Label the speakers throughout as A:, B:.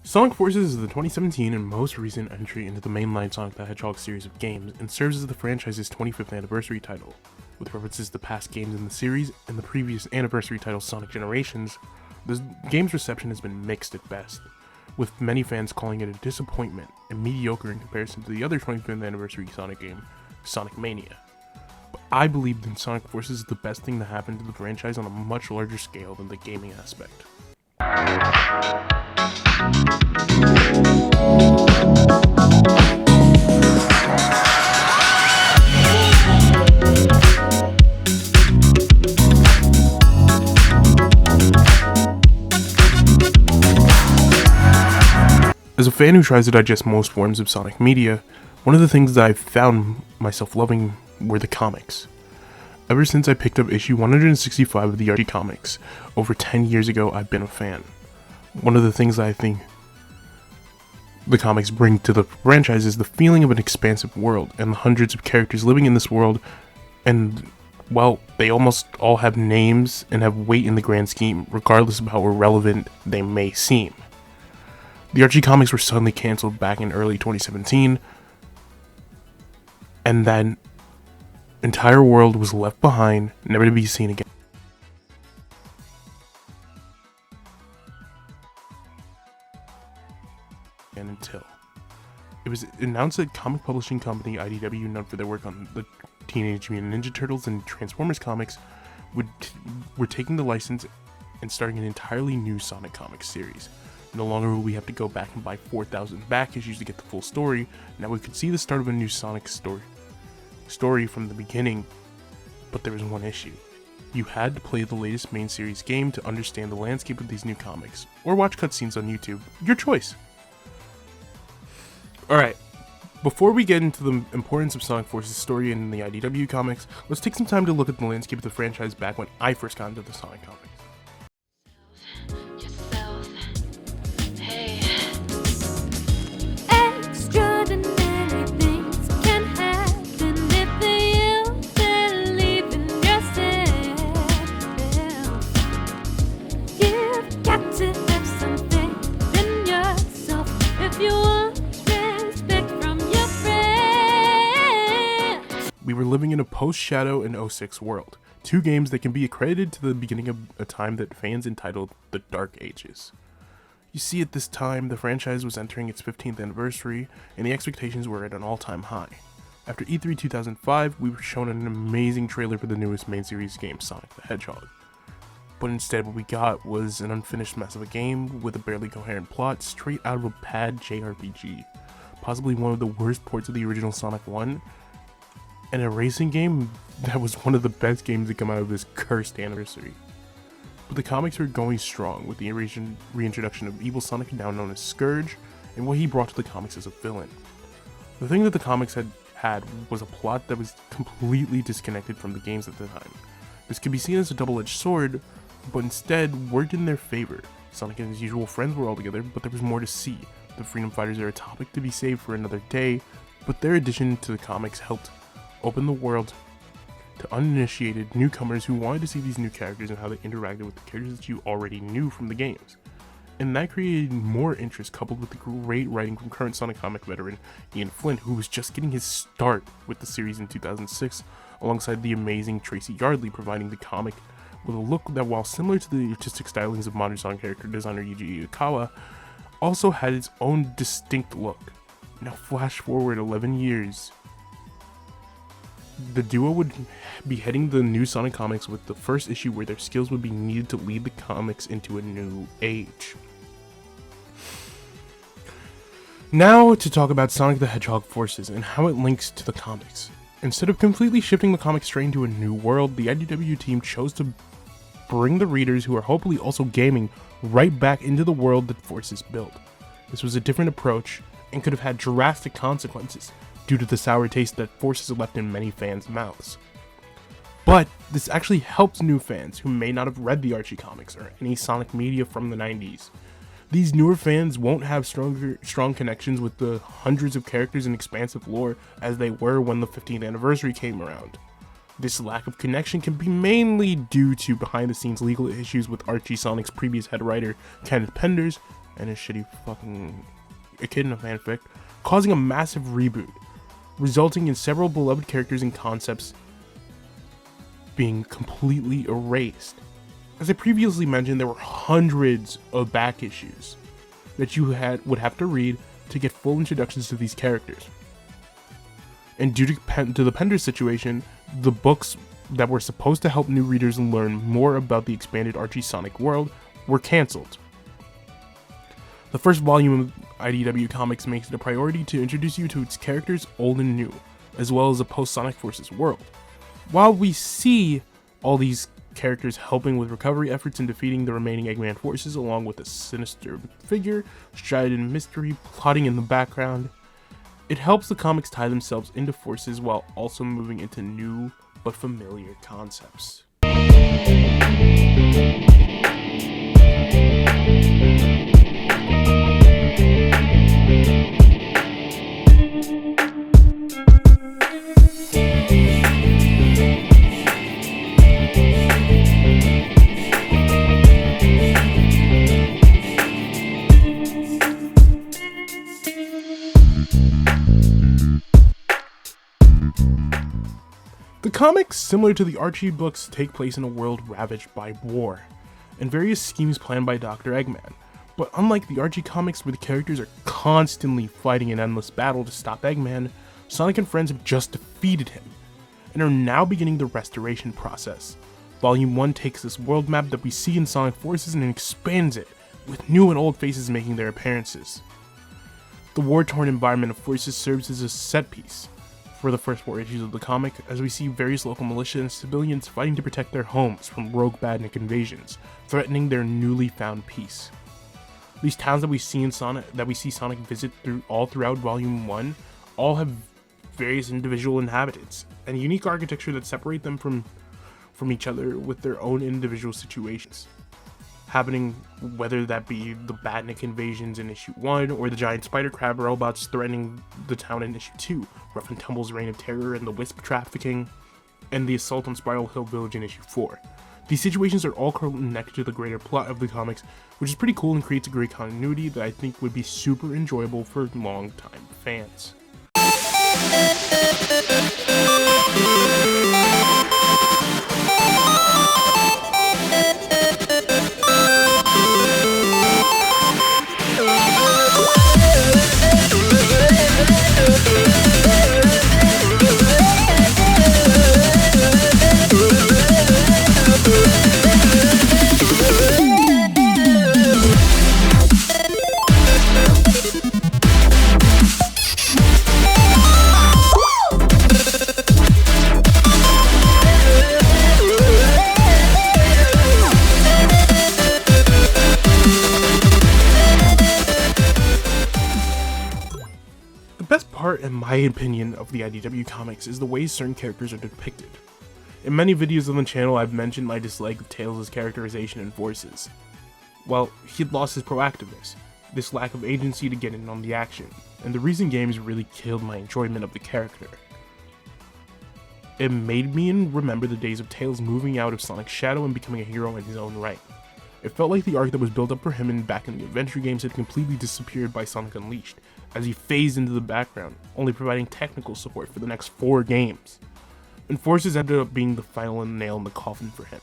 A: Sonic Forces is the 2017 and most recent entry into the mainline Sonic the Hedgehog series of games and serves as the franchise's 25th anniversary title. With references to past games in the series and the previous anniversary title Sonic Generations, the game's reception has been mixed at best, with many fans calling it a disappointment and mediocre in comparison to the other 25th anniversary Sonic game, Sonic Mania. But I believe that Sonic Forces is the best thing to happen to the franchise on a much larger scale than the gaming aspect. As a fan who tries to digest most forms of Sonic media, one of the things that I've found myself loving were the comics. Ever since I picked up issue 165 of the Archie comics, over 10 years ago, I've been a fan. One of the things that I think the comics bring to the franchise is the feeling of an expansive world and the hundreds of characters living in this world, and, well, they almost all have names and have weight in the grand scheme, regardless of how irrelevant they may seem. The Archie comics were suddenly cancelled back in early 2017, and that entire world was left behind, never to be seen again. Until it was announced that comic publishing company IDW, known for their work on the Teenage Mutant Ninja Turtles and Transformers comics, were taking the license and starting an entirely new Sonic comics series. No longer will we have to go back and buy 4,000 back issues to get the full story. Now we could see the start of a new Sonic story from the beginning, but there was one issue. You had to play the latest main series game to understand the landscape of these new comics, or watch cutscenes on YouTube, your choice. Alright, before we get into the importance of Sonic Forces' story in the IDW comics, let's take some time to look at the landscape of the franchise back when I first got into the Sonic comics. We were living in a post-Shadow and 06 world, two games that can be accredited to the beginning of a time that fans entitled the Dark Ages. You see, at this time, the franchise was entering its 15th anniversary, and the expectations were at an all-time high. After E3 2005, we were shown an amazing trailer for the newest main series game, Sonic the Hedgehog. But instead what we got was an unfinished mess of a game with a barely coherent plot straight out of a pad JRPG, possibly one of the worst ports of the original Sonic 1, and a racing game that was one of the best games to come out of this cursed anniversary. But the comics were going strong with the reintroduction of Evil Sonic, now known as Scourge, and what he brought to the comics as a villain. The thing that the comics had was a plot that was completely disconnected from the games at the time. This could be seen as a double-edged sword, but instead worked in their favor. Sonic and his usual friends were all together, but there was more to see. The Freedom Fighters are a topic to be saved for another day, but their addition to the comics helped open the world to uninitiated newcomers who wanted to see these new characters and how they interacted with the characters that you already knew from the games. And that created more interest, coupled with the great writing from current Sonic comic veteran Ian Flint, who was just getting his start with the series in 2006, alongside the amazing Tracy Yardley, providing the comic with a look that, while similar to the artistic stylings of modern Sonic character designer Yuji Ikawa, also had its own distinct look. Now flash forward 11 years, the duo would be heading the new Sonic comics with the first issue where their skills would be needed to lead the comics into a new age. Now to talk about Sonic the Hedgehog Forces and how it links to the comics. Instead of completely shifting the comic straight into a new world, the IDW team chose to bring the readers, who are hopefully also gaming, right back into the world that Forces built. This was a different approach and could have had drastic consequences due to the sour taste that Forces left in many fans' mouths. But this actually helps new fans who may not have read the Archie comics or any Sonic media from the 90s. These newer fans won't have strong connections with the hundreds of characters and expansive lore as they were when the 15th anniversary came around. This lack of connection can be mainly due to behind-the-scenes legal issues with Archie Sonic's previous head writer, Kenneth Penders, and his shitty fucking echidna fanfic, causing a massive reboot, resulting in several beloved characters and concepts being completely erased. As I previously mentioned, there were hundreds of back issues that you would have to read to get full introductions to these characters. And due to the Pender situation, the books that were supposed to help new readers learn more about the expanded Archie Sonic world were cancelled. The first volume of IDW Comics makes it a priority to introduce you to its characters old and new, as well as the post-Sonic Forces world. While we see all these characters helping with recovery efforts and defeating the remaining Eggman forces, along with a sinister figure, shrouded in mystery, plotting in the background, it helps the comics tie themselves into forces while also moving into new but familiar concepts. The comics, similar to the Archie books, take place in a world ravaged by war, and various schemes planned by Dr. Eggman. But unlike the Archie comics, where the characters are constantly fighting an endless battle to stop Eggman, Sonic and friends have just defeated him, and are now beginning the restoration process. Volume 1 takes this world map that we see in Sonic Forces and expands it, with new and old faces making their appearances. The war-torn environment of Forces serves as a set piece for the first 4 issues of the comic, as we see various local militia and civilians fighting to protect their homes from rogue badnik invasions, threatening their newly found peace. These towns that we see Sonic visit throughout Volume 1 all have various individual inhabitants, and unique architecture that separate them from each other with their own individual situations happening, whether that be the badnik invasions in issue 1 or the giant spider crab robots threatening the town in issue 2, Rough and Tumble's reign of terror and the wisp trafficking, and the assault on Spiral Hill Village in issue 4. These situations are all connected to the greater plot of the comics, which is pretty cool and creates a great continuity that I think would be super enjoyable for long-time fans. In my opinion of the IDW comics is the way certain characters are depicted. In many videos on the channel I've mentioned my dislike of Tails' characterization in Forces. Well, he'd lost his proactiveness, this lack of agency to get in on the action, and the recent games really killed my enjoyment of the character. It made me remember the days of Tails moving out of Sonic's shadow and becoming a hero in his own right. It felt like the arc that was built up for him back in the adventure games had completely disappeared by Sonic Unleashed, as he phased into the background, only providing technical support for the next 4 games. And Forces ended up being the final nail in the coffin for him.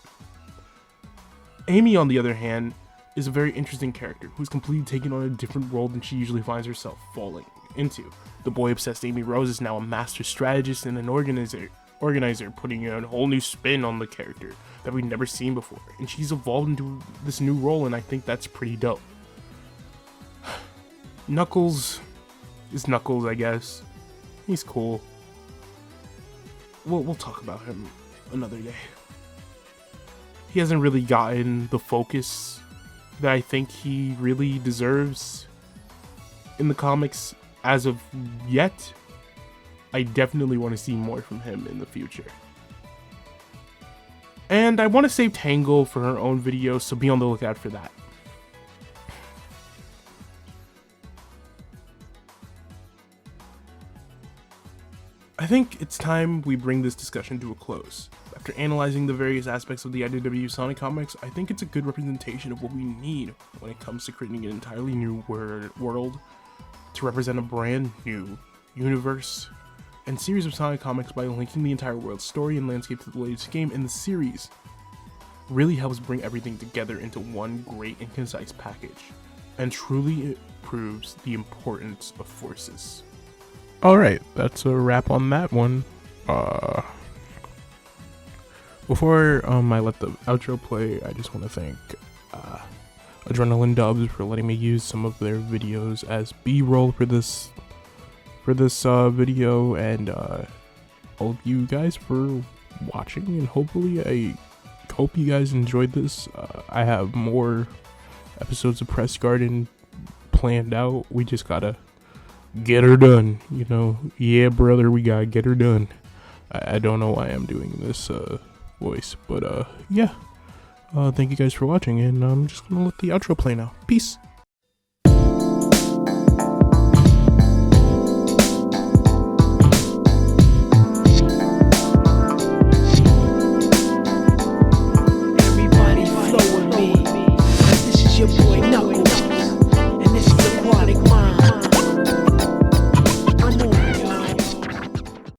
A: Amy, on the other hand, is a very interesting character who's completely taken on a different role than she usually finds herself falling into. The boy-obsessed Amy Rose is now a master strategist and an organizer, putting a whole new spin on the character that we've never seen before, and she's evolved into this new role, and I think that's pretty dope. Knuckles is Knuckles, I guess. He's cool. We'll talk about him another day. He hasn't really gotten the focus that I think he really deserves in the comics as of yet. I definitely want to see more from him in the future. And I want to save Tangle for her own video, so be on the lookout for that. I think it's time we bring this discussion to a close. I've After analyzing the various aspects of the IDW Sonic comics, I think it's a good representation of what we need when it comes to creating an entirely new world to represent a brand new universe and series of Sonic comics by linking the entire world's story and landscape to the latest game in the series. Really helps bring everything together into one great and concise package, and truly it proves the importance of forces. Alright, that's a wrap on that one. Before I let the outro play, I just want to thank Adrenaline Dubs for letting me use some of their videos as B-roll for this video, and all of you guys for watching, and hopefully I hope you guys enjoyed this. I have more episodes of Press Garden planned out. We just gotta get her done, you know. Yeah, brother, we gotta get her done. I don't know why I'm doing this voice, but yeah. Thank you guys for watching, and I'm just gonna let the outro play now. Peace.